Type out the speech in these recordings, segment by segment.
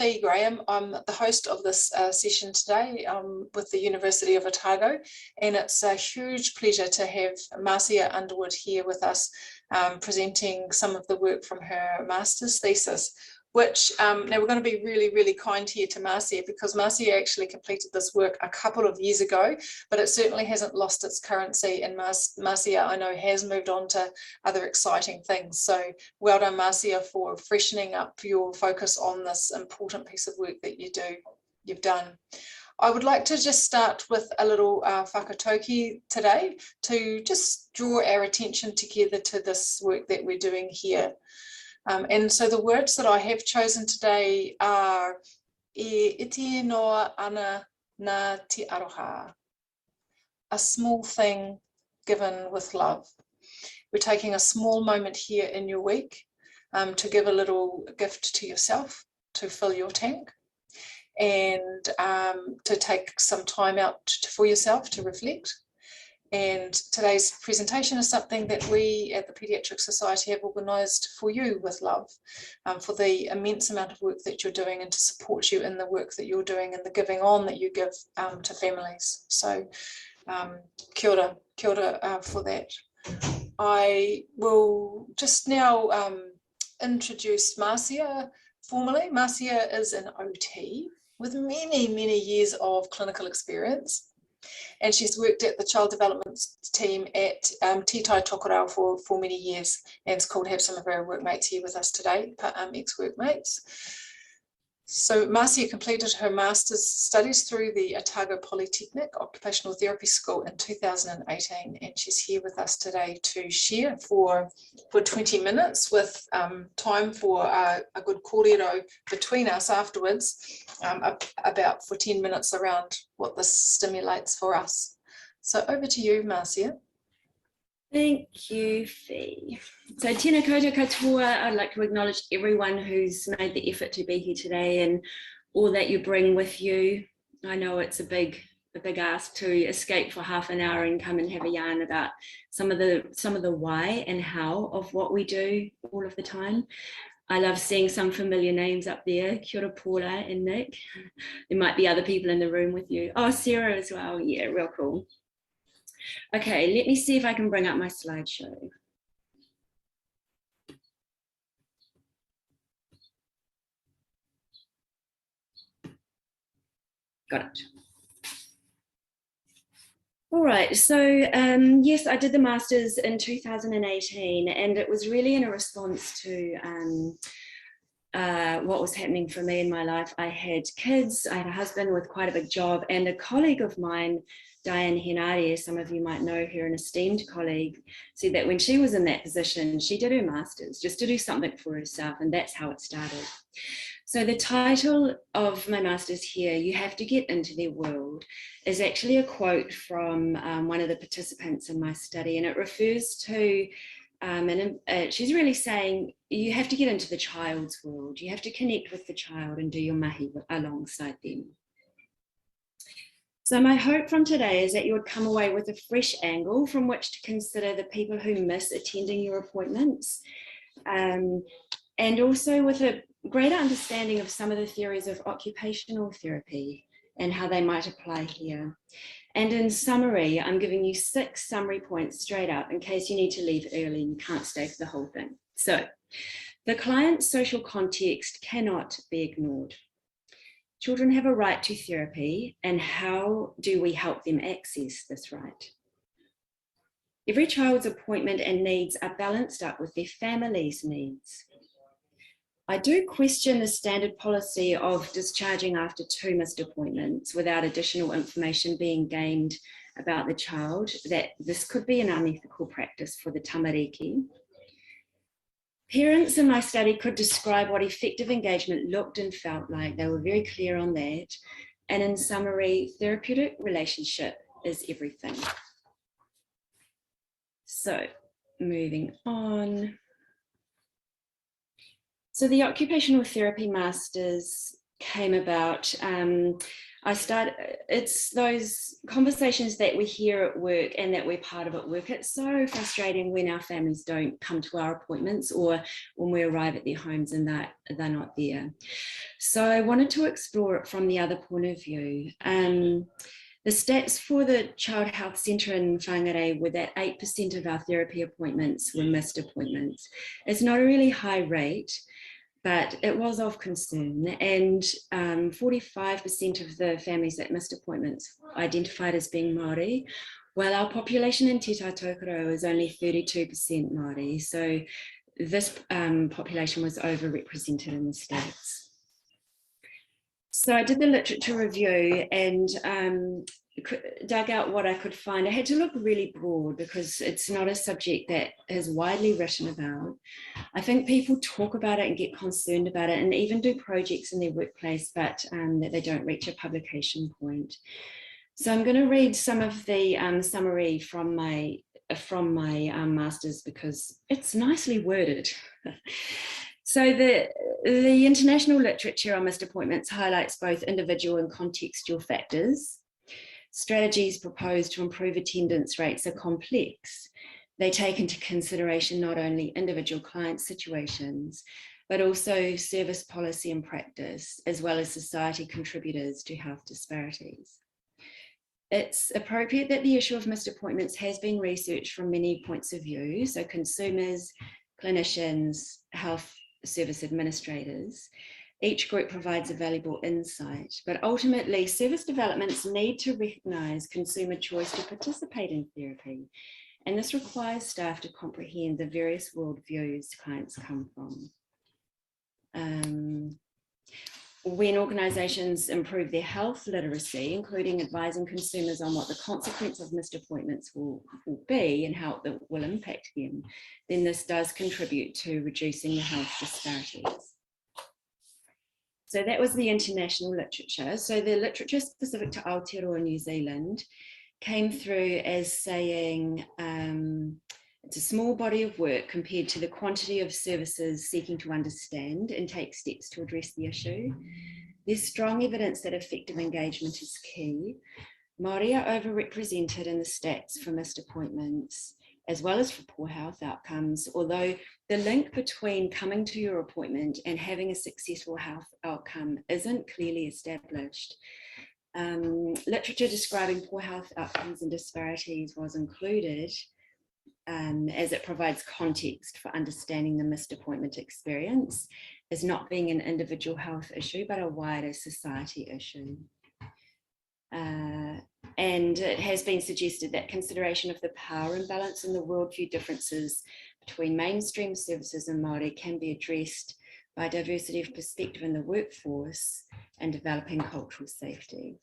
Fee Graham. I'm the host of this session today with the University of Otago, and it's a huge pleasure to have Marcia Underwood here with us presenting some of the work from her master's thesis, which now we're going to be really kind here to Marcia, because Marcia actually completed this work a couple of years ago, but it certainly hasn't lost its currency, and Marcia, I know, has moved on to other exciting things. So well done, Marcia, for freshening up your focus on this important piece of work that you've done. I would like to just start with a little whakatoki today to just draw our attention together to this work that we're doing here. And so the words that I have chosen today are e iti noa ana na te aroha, a small thing given with love. We're taking a small moment here in your week to give a little gift to yourself, to fill your tank, and to take some time out for yourself to reflect. And today's presentation is something that we at the Paediatric Society have organised for you with love, for the immense amount of work that you're doing, and to support you in the work that you're doing and the giving on that you give to families. So kia ora for that. I will just now introduce Marcia formally. Marcia is an OT with many years of clinical experience, and she's worked at the child development team at Tai Tokerau for many years, and it's cool to have some of our workmates here with us today, ex-workmates. So Marcia completed her master's studies through the Otago Polytechnic Occupational Therapy School in 2018, and she's here with us today to share for 20 minutes with time for a good kōrero between us afterwards, about for 10 minutes around what this stimulates for us. So over to you, Marcia. Thank you, Fee. So tēnā koutou katoa. I'd like to acknowledge everyone who's made the effort to be here today and all that you bring with you. I know it's a big ask to escape for half an hour and come and have a yarn about some of the why and how of what we do all of the time. I love seeing some familiar names up there. Kia ora Paula and Nick. There might be other people in the room with you. Oh, Sarah as well. Yeah, real cool. Okay, let me see if I can bring up my slideshow. Got it. All right, so yes, I did the master's in 2018, and it was really in a response to what was happening for me in my life. I had kids, I had a husband with quite a big job, and a colleague of mine, Diane Henare, some of you might know her, an esteemed colleague, said that when she was in that position, she did her master's just to do something for herself, and that's how it started. So the title of my master's here, You Have to Get Into Their World, is actually a quote from one of the participants in my study, and it refers to, she's really saying, you have to get into the child's world, you have to connect with the child and do your mahi alongside them. So my hope from today is that you would come away with a fresh angle from which to consider the people who miss attending your appointments, and also with a greater understanding of some of the theories of occupational therapy and how they might apply here. And in summary, I'm giving you 6 summary points straight up in case you need to leave early and you can't stay for the whole thing. So the client's social context cannot be ignored. Children have a right to therapy, and how do we help them access this right? Every child's appointment and needs are balanced up with their family's needs. I do question the standard policy of discharging after 2 missed appointments without additional information being gained about the child, that this could be an unethical practice for the tamariki. Parents in my study could describe what effective engagement looked and felt like. They were very clear on that. And in summary, therapeutic relationship is everything. So moving on. So the occupational therapy masters came about. it's those conversations that we hear at work and that we're part of at work. It's so frustrating when our families don't come to our appointments, or when we arrive at their homes and they're not there. So I wanted to explore it from the other point of view. The stats for the Child Health Centre in Whangarei were that 8% of our therapy appointments were missed appointments. It's not a really high rate, but it was of concern, and 45% of the families that missed appointments identified as being Māori, while our population in Tai Tokerau is only 32% Māori. So this population was overrepresented in the stats. So I did the literature review and dug out what I could find. I had to look really broad because it's not a subject that is widely written about. I think people talk about it and get concerned about it and even do projects in their workplace, but that they don't reach a publication point. So I'm going to read some of the summary from my master's because it's nicely worded. So the international literature on missed appointments highlights both individual and contextual factors. Strategies proposed to improve attendance rates are complex. They take into consideration not only individual client situations, but also service policy and practice, as well as society contributors to health disparities. It's appropriate that the issue of missed appointments has been researched from many points of view, so consumers, clinicians, health service administrators. Each group provides a valuable insight, but ultimately service developments need to recognise consumer choice to participate in therapy. And this requires staff to comprehend the various worldviews clients come from. When organisations improve their health literacy, including advising consumers on what the consequence of missed appointments will be and how it will impact them, then this does contribute to reducing the health disparities. So that was the international literature. So the literature specific to Aotearoa New Zealand came through as saying it's a small body of work compared to the quantity of services seeking to understand and take steps to address the issue. There's strong evidence that effective engagement is key. Māori are overrepresented in the stats for missed appointments, as well as for poor health outcomes, although the link between coming to your appointment and having a successful health outcome isn't clearly established. Literature describing poor health outcomes and disparities was included as it provides context for understanding the missed appointment experience as not being an individual health issue, but a wider society issue. And it has been suggested that consideration of the power imbalance and the worldview differences between mainstream services and Māori can be addressed by diversity of perspective in the workforce and developing cultural safety.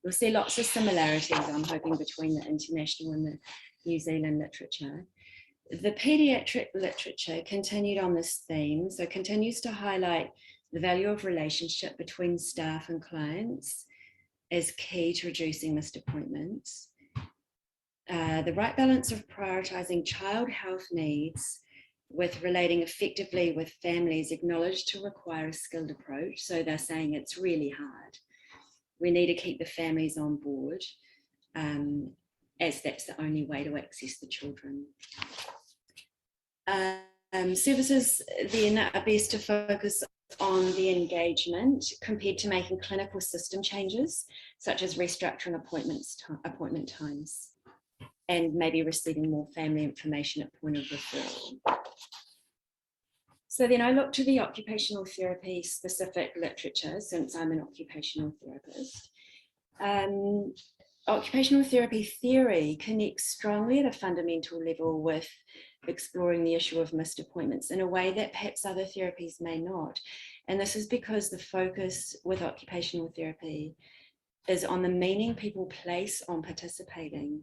We'll see lots of similarities, I'm hoping, between the international and the New Zealand literature. The paediatric literature continued on this theme, so continues to highlight the value of relationship between staff and clients as key to reducing missed appointments. The right balance of prioritising child health needs with relating effectively with families acknowledged to require a skilled approach. So they're saying it's really hard. We need to keep the families on board as that's the only way to access the children. Services then are best to focus on the engagement compared to making clinical system changes, such as restructuring appointment times and maybe receiving more family information at point of referral. So then I looked to the occupational therapy specific literature, since I'm an occupational therapist. Occupational therapy theory connects strongly at a fundamental level with exploring the issue of missed appointments in a way that perhaps other therapies may not. And this is because the focus with occupational therapy is on the meaning people place on participating,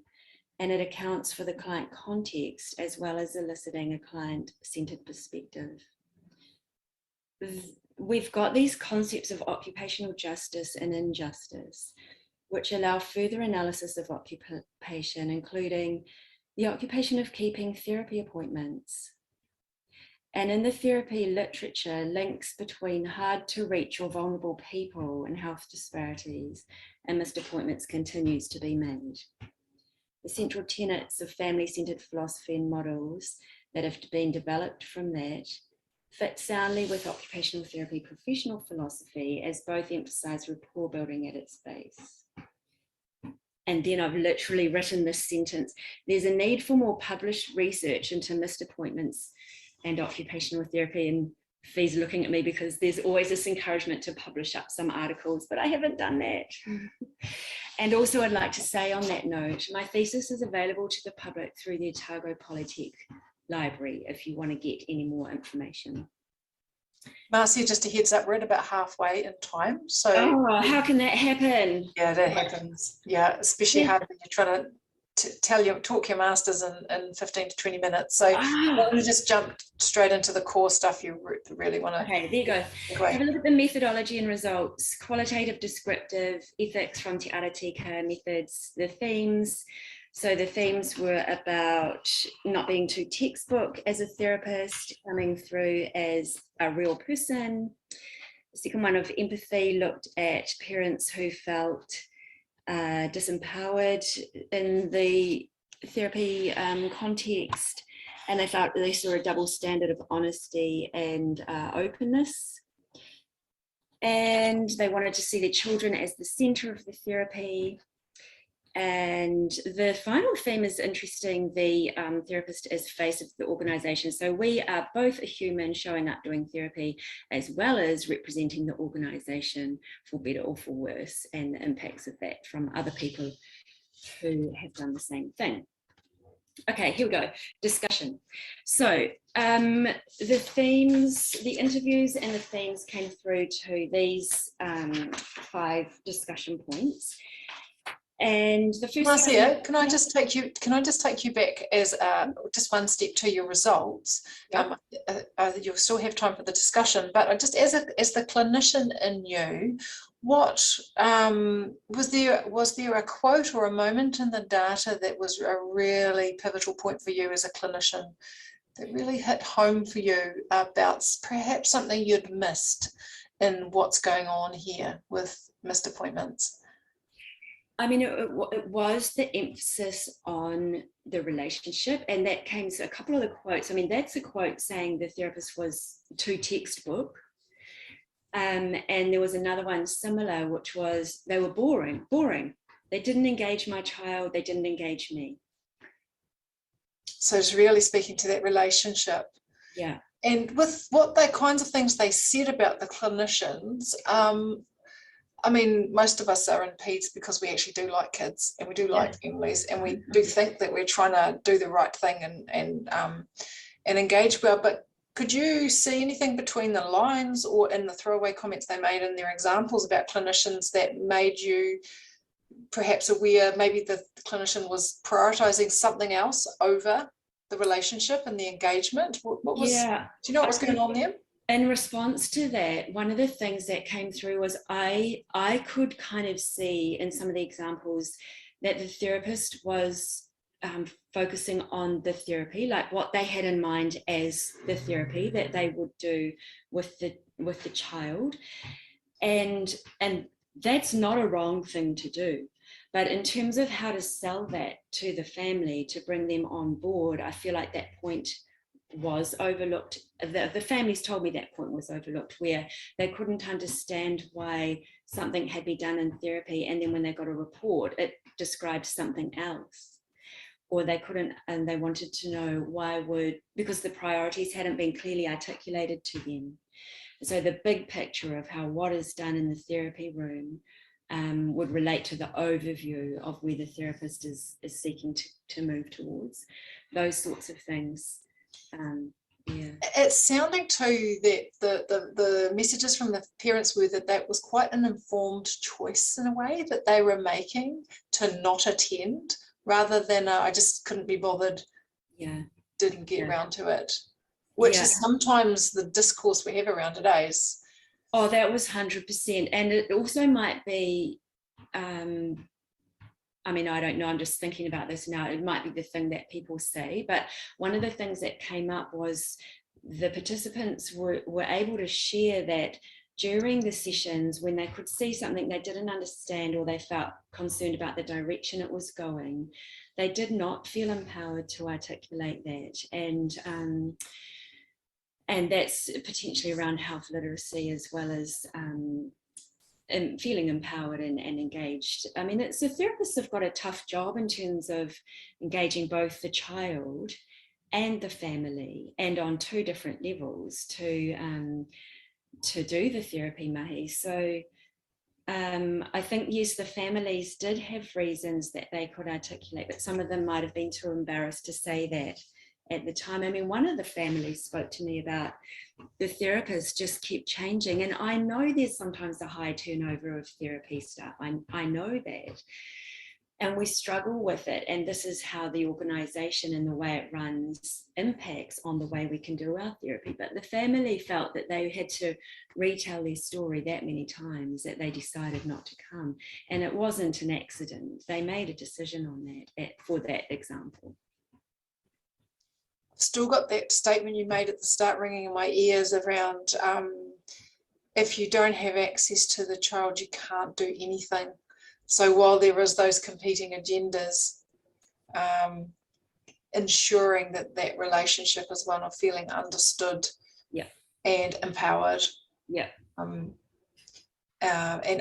and it accounts for the client context as well as eliciting a client-centered perspective. We've got these concepts of occupational justice and injustice, which allow further analysis of occupation, including the occupation of keeping therapy appointments. And in the therapy literature, links between hard to reach or vulnerable people and health disparities and missed appointments continues to be made. The central tenets of family-centered philosophy and models that have been developed from that fit soundly with occupational therapy professional philosophy, as both emphasize rapport building at its base. And then I've literally written this sentence: there's a need for more published research into missed appointments and occupational therapy. And Fee's looking at me because there's always this encouragement to publish up some articles, but I haven't done that. And also I'd like to say on that note, my thesis is available to the public through the Otago Polytech Library if you want to get any more information. Marcia, just a heads up, we're at about halfway in time. So how can that happen? Yeah, that happens. Yeah, especially hard when you're trying to talk your masters in 15 to 20 minutes. So let me just jump straight into the core stuff you really want to. Okay, there you go. Have a look at the methodology and results: qualitative, descriptive, ethics from Te Arateka methods, the themes. So the themes were about not being too textbook as a therapist, coming through as a real person. The second one of empathy looked at parents who felt disempowered in the therapy context, and they felt they saw a double standard of honesty and openness. And they wanted to see their children as the center of the therapy. And the final theme is interesting: the therapist as face of the organization. So we are both a human showing up doing therapy, as well as representing the organization for better or for worse, and the impacts of that from other people who have done the same thing. Okay, here we go. Discussion. So the themes, the interviews and the themes came through to these 5 discussion points. And the first Marcia, can I just take you back as just one step to your results? Yep. You'll still have time for the discussion, but just as the clinician in you, what was there a quote or a moment in the data that was a really pivotal point for you as a clinician that really hit home for you about perhaps something you'd missed in what's going on here with missed appointments? I mean, it was the emphasis on the relationship, and that came to a couple of the quotes. I mean, that's a quote saying the therapist was too textbook. And there was another one similar, which was they were boring. They didn't engage my child, they didn't engage me. So it's really speaking to that relationship. Yeah. And with what the kinds of things they said about the clinicians, I mean, most of us are in peds because we actually do like kids and we do like families, and we do think that we're trying to do the right thing and engage well. But could you see anything between the lines or in the throwaway comments they made in their examples about clinicians that made you perhaps aware maybe the clinician was prioritizing something else over the relationship and the engagement? What was? Do you know what was going on there? In response to that, one of the things that came through was I could kind of see in some of the examples that the therapist was focusing on the therapy, like what they had in mind as the therapy that they would do with the child, and that's not a wrong thing to do. But in terms of how to sell that to the family to bring them on board, I feel like that point was overlooked. The families told me that point was overlooked, where they couldn't understand why something had been done in therapy, and then when they got a report it described something else, or they couldn't, and they wanted to know because the priorities hadn't been clearly articulated to them. So the big picture of how what is done in the therapy room would relate to the overview of where the therapist is seeking to move towards, those sorts of things. It's sounding too that the messages from the parents were that was quite an informed choice in a way that they were making to not attend, rather than I just couldn't be bothered, didn't get around to it, which is sometimes the discourse we have around today's. Oh, that was 100%. And it also might be I mean, I don't know, I'm just thinking about this now. It might be the thing that people say, but one of the things that came up was the participants were able to share that during the sessions, when they could see something they didn't understand or they felt concerned about the direction it was going, they did not feel empowered to articulate that. And that's potentially around health literacy, as well as and feeling empowered and engaged. I mean, the therapists have got a tough job in terms of engaging both the child and the family, and on two different levels to do the therapy mahi. So I think, yes, the families did have reasons that they could articulate, but some of them might have been too embarrassed to say that at the time. I mean, one of the families spoke to me about the therapists just kept changing. And I know there's sometimes a high turnover of therapy staff. I know that. And we struggle with it. And this is how the organisation and the way it runs impacts on the way we can do our therapy. But the family felt that they had to retell their story that many times that they decided not to come. And it wasn't an accident. They made a decision on that for that example. Still got that statement you made at the start ringing in my ears around if you don't have access to the child, you can't do anything. So while there is those competing agendas, ensuring that that relationship is one of feeling understood, yeah, and empowered, yeah, and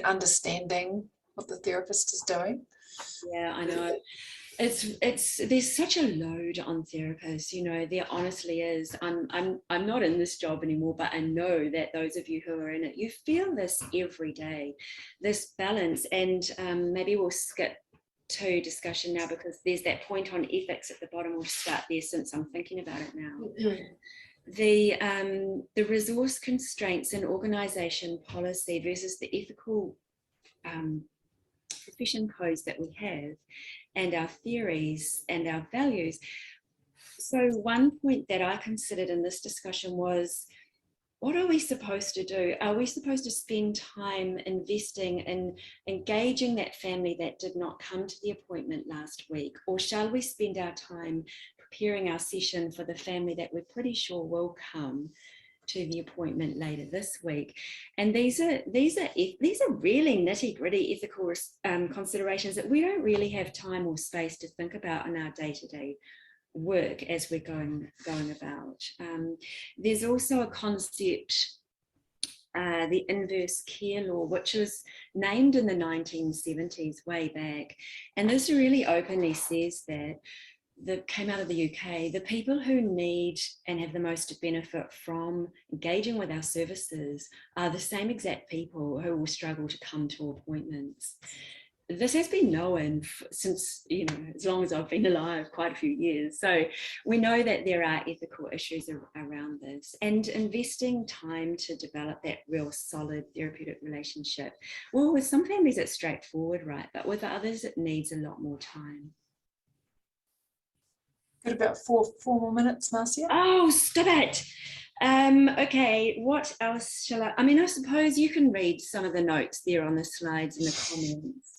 understanding what the therapist is doing. Yeah, I know. There's such a load on therapists, you know. There honestly is. I'm not in this job anymore, but I know that those of you who are in it, you feel this every day, this balance. And maybe we'll skip to discussion now, because there's that point on ethics at the bottom. We'll start there since I'm thinking about it now. Mm-hmm. The resource constraints in organisation policy versus the ethical profession codes that we have, and our theories and our values. So one point that I considered in this discussion was, what are we supposed to do? Are we supposed to spend time investing in engaging that family that did not come to the appointment last week? Or shall we spend our time preparing our session for the family that we're pretty sure will come to the appointment later this week? And these are really nitty-gritty ethical considerations that we don't really have time or space to think about in our day-to-day work as we're going about. There's also a concept, the inverse care law, which was named in the 1970s, way back, and this really openly says that came out of the UK, the people who need and have the most benefit from engaging with our services are the same exact people who will struggle to come to appointments. This has been known since, you know, as long as I've been alive, quite a few years. So we know that there are ethical issues around this, and investing time to develop that real solid therapeutic relationship. Well, with some families it's straightforward, right? But with others it needs a lot more time. Got about four more minutes, Marcia. Oh, stop it. Okay, what else shall I mean, I suppose you can read some of the notes there on the slides and the comments.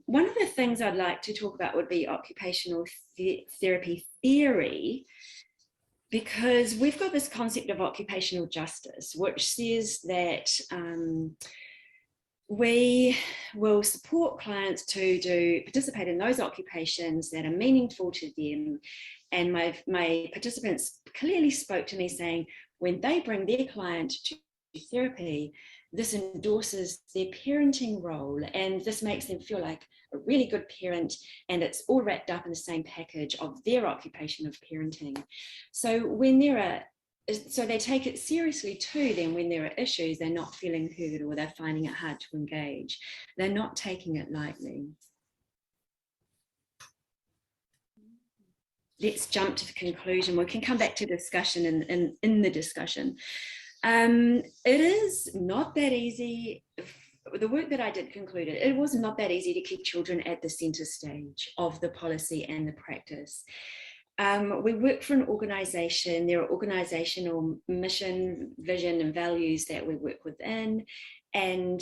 One of the things I'd like to talk about would be occupational therapy theory, because we've got this concept of occupational justice, which says that we will support clients to participate in those occupations that are meaningful to them. And my participants clearly spoke to me saying, when they bring their client to therapy, this endorses their parenting role, and this makes them feel like a really good parent, and it's all wrapped up in the same package of their occupation of parenting. So they take it seriously too. Then when there are issues, they're not feeling heard, or they're finding it hard to engage. They're not taking it lightly. Let's jump to the conclusion. We can come back to discussion in the discussion. It is not that easy. The work that I did concluded, it was not that easy to keep children at the centre stage of the policy and the practice. We work for an organisation. There are organisational mission, vision and values that we work within, and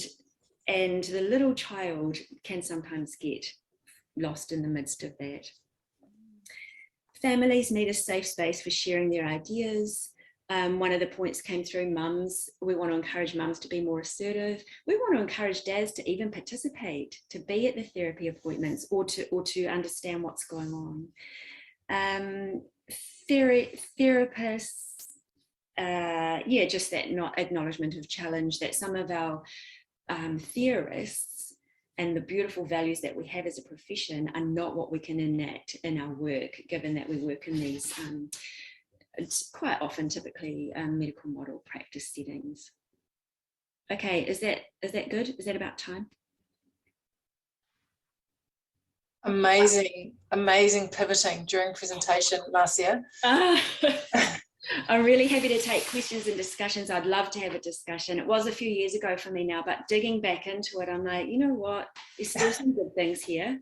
the little child can sometimes get lost in the midst of that. families need a safe space for sharing their ideas. One of the points came through mums. We want to encourage mums to be more assertive. We want to encourage dads to even participate, to be at the therapy appointments or to understand what's going on. Therapists, just that not acknowledgement of challenge, that some of our theorists and the beautiful values that we have as a profession are not what we can enact in our work, given that we work in these it's quite often typically medical model practice settings. Okay, is that good? Is that about time? Amazing pivoting during presentation, Marcia. I'm really happy to take questions and discussions. I'd love to have a discussion. It was a few years ago for me now, but digging back into it, I'm like, you know what? There's still some good things here.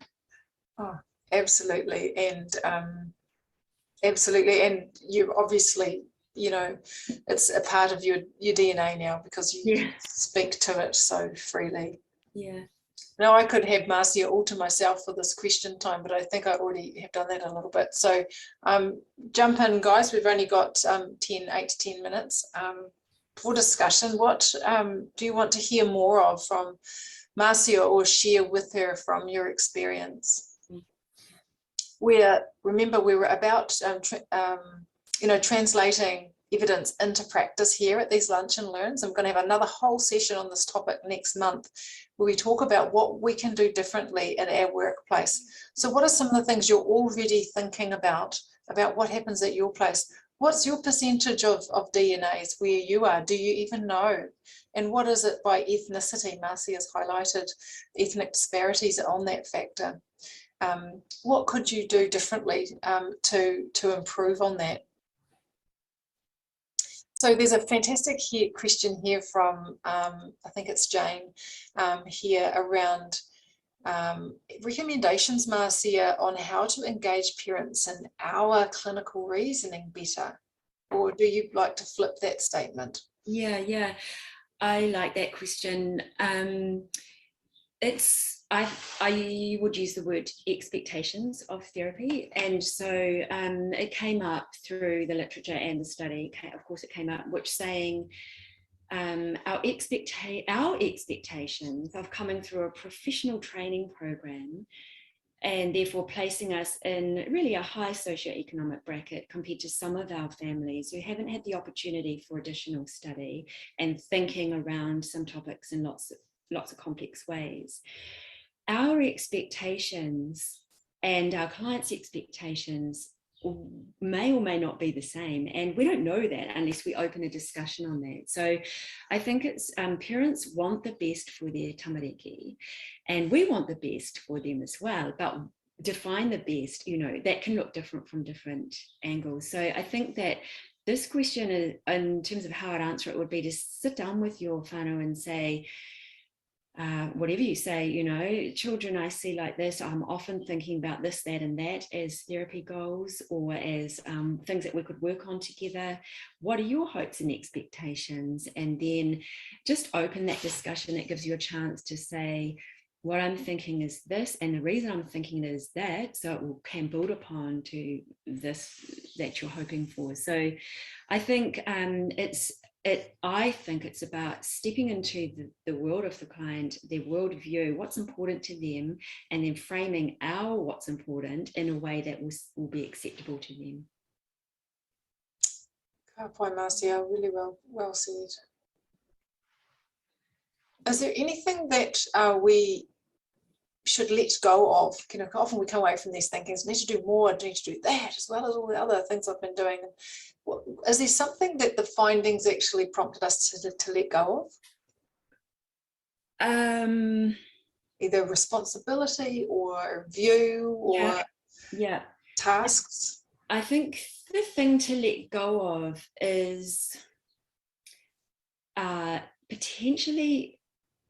Oh, absolutely. And absolutely. And you obviously, it's a part of your DNA now, because you speak to it so freely. Yeah. Now, I could have Marcia all to myself for this question time, but I think I already have done that a little bit. So jump in, guys. We've only got 8 to 10 minutes for discussion. What do you want to hear more of from Marcia, or share with her from your experience? Remember, we were about translating evidence into practice here at these lunch and learns. I'm going to have another whole session on this topic next month, where we talk about what we can do differently in our workplace. So what are some of the things you're already thinking about what happens at your place? What's your percentage of DNAs where you are? Do you even know? And what is it by ethnicity? Marcia has highlighted ethnic disparities on that factor. What could you do differently to improve on that? So there's a fantastic question here from, I think it's Jane, here around recommendations, Marcia, on how to engage parents in our clinical reasoning better. Or do you like to flip that statement? Yeah, I like that question. I would use the word expectations of therapy, and so it came up through the literature and the study. Of course, it came up, which saying our expectations of coming through a professional training program, and therefore placing us in really a high socioeconomic bracket compared to some of our families who haven't had the opportunity for additional study and thinking around some topics in lots of complex ways. Our expectations and our clients' expectations may or may not be the same, and we don't know that unless we open a discussion on that. So I think it's parents want the best for their tamariki, and we want the best for them as well, but define the best, that can look different from different angles. So I think that this question is, in terms of how I'd answer it, would be to sit down with your whānau and say, whatever you say, children I see like this, I'm often thinking about this, that, and that as therapy goals, or as things that we could work on together. What are your hopes and expectations? And then just open that discussion. That gives you a chance to say, what I'm thinking is this, and the reason I'm thinking it is that, so it can build upon to this that you're hoping for. So I think I think it's about stepping into the world of the client, their worldview, what's important to them, and then framing our what's important in a way that will be acceptable to them. Good point, Marcia. Really well said. Is there anything that we should let go of? Often we come away from these thinkings, need to do more, need to do that, as well as all the other things I've been doing. Is there something that the findings actually prompted us to let go of? Either responsibility or view or tasks? I think the thing to let go of is potentially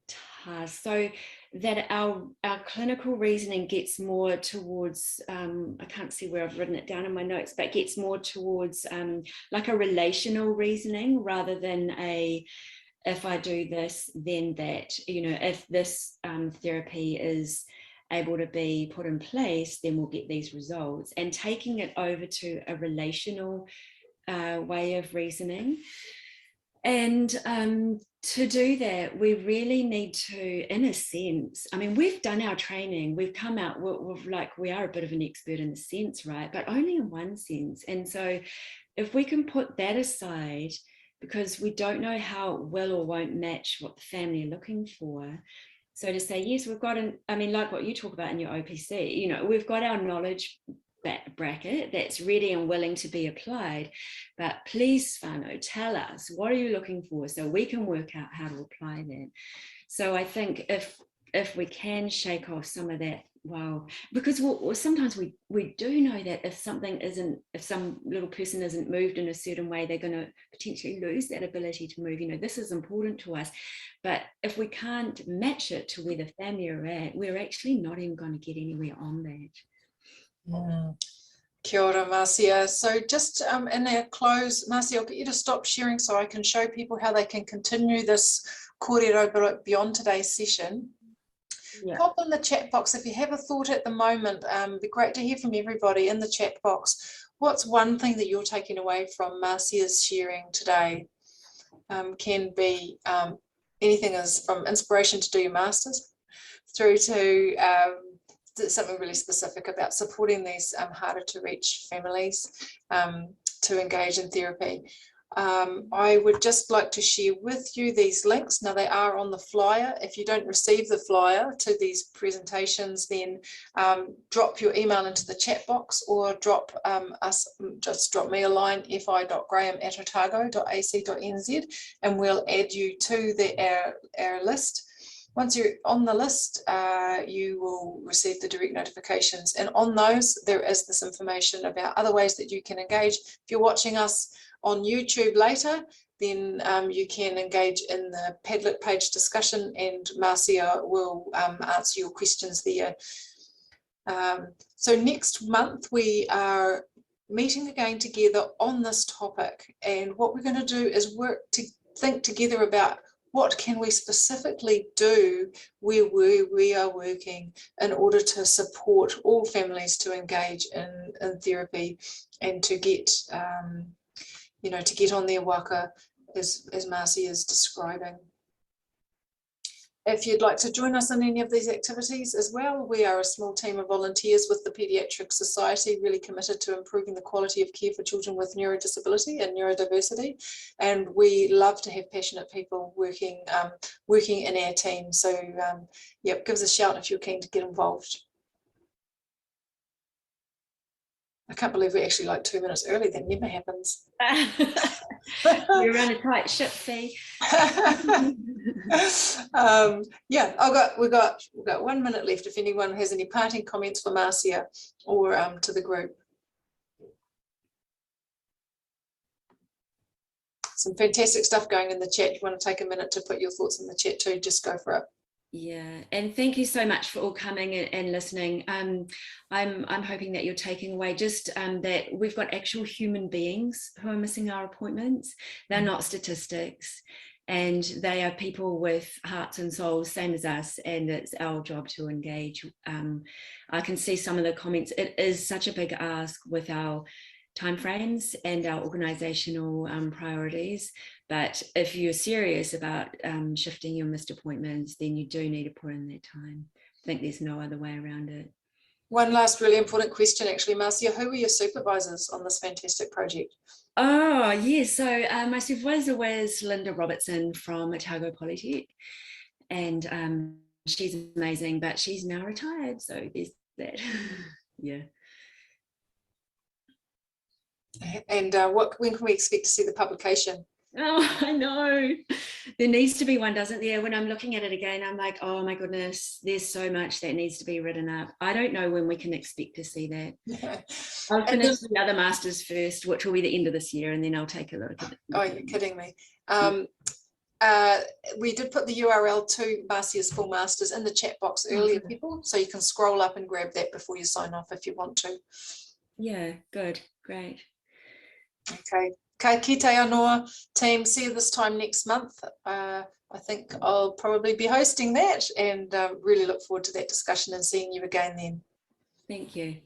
tasks, so that our clinical reasoning gets more towards, I can't see where I've written it down in my notes, but gets more towards like a relational reasoning rather than if I do this, then that, if this therapy is able to be put in place, then we'll get these results. And taking it over to a relational way of reasoning. And to do that, we really need to, in a sense, I mean, we've done our training, we've come out, we are a bit of an expert in a sense, right? But only in one sense. And so if we can put that aside, because we don't know how it will or won't match what the family are looking for. So to say, yes, we've got I mean, like what you talk about in your OPC, you know, we've got our knowledge bracket that's ready and willing to be applied, but please, whānau, tell us, what are you looking for, so we can work out how to apply that. So I think if we can shake off some of that, well, because sometimes we do know that if some little person isn't moved in a certain way, they're going to potentially lose that ability to move. You know, this is important to us, but if we can't match it to where the family are at, we're actually not even going to get anywhere on that. Kia ora, Marcia. So just in our close, Marcia, I'll get you to stop sharing so I can show people how they can continue this kōrero beyond today's session. Yeah. Pop in the chat box if you have a thought at the moment. It'd be great to hear from everybody in the chat box. What's one thing that you're taking away from Marcia's sharing today? Can be anything, as from inspiration to do your masters through to something really specific about supporting these harder to reach families to engage in therapy. I would just like to share with you these links. Now, they are on the flyer. If you don't receive the flyer to these presentations, then drop your email into the chat box, or drop me a line, fi.graham@otago.ac.nz, and we'll add you to our list. Once you're on the list, you will receive the direct notifications, and on those there is this information about other ways that you can engage. If you're watching us on YouTube later, then you can engage in the Padlet page discussion, and Marcia will answer your questions there. So next month we are meeting again together on this topic, and what we're going to do is think together about what can we specifically do where we are working in order to support all families to engage in therapy and to get to get on their waka, as Marcia is describing. If you'd like to join us in any of these activities as well, we are a small team of volunteers with the Paediatric Society, really committed to improving the quality of care for children with neurodisability and neurodiversity. And we love to have passionate people working in our team. So yep, give us a shout if you're keen to get involved. I can't believe we're actually like 2 minutes early. That never happens. You're on a tight ship, Fee. Yeah, we've got 1 minute left. If anyone has any parting comments for Marcia or to the group. Some fantastic stuff going in the chat. You want to take a minute to put your thoughts in the chat too, just go for it. Yeah, and thank you so much for all coming and listening. I'm hoping that you're taking away just that we've got actual human beings who are missing our appointments. They're not statistics, and they are people with hearts and souls, same as us, and it's our job to engage. I can see some of the comments. It is such a big ask with our timeframes and our organisational priorities. But if you're serious about shifting your missed appointments, then you do need to put in that time. I think there's no other way around it. One last really important question, actually, Marcia. Who were your supervisors on this fantastic project? Oh, yes. So my supervisor was Linda Robertson from Otago Polytech, and she's amazing, but she's now retired. So there's that. Yeah. And when can we expect to see the publication? Oh, I know. There needs to be one, doesn't there? When I'm looking at it again, I'm like, oh my goodness, there's so much that needs to be written up. I don't know when we can expect to see that. Yeah. I'll finish the other masters first, which will be the end of this year, and then I'll take a look at it. Oh, you're kidding me. We did put the URL to Marcia's full masters in the chat box earlier, people, so you can scroll up and grab that before you sign off if you want to. Yeah, good, great. Okay, Ka kite anō, team, see you this time next month. I think I'll probably be hosting that, and really look forward to that discussion and seeing you again then. Thank you.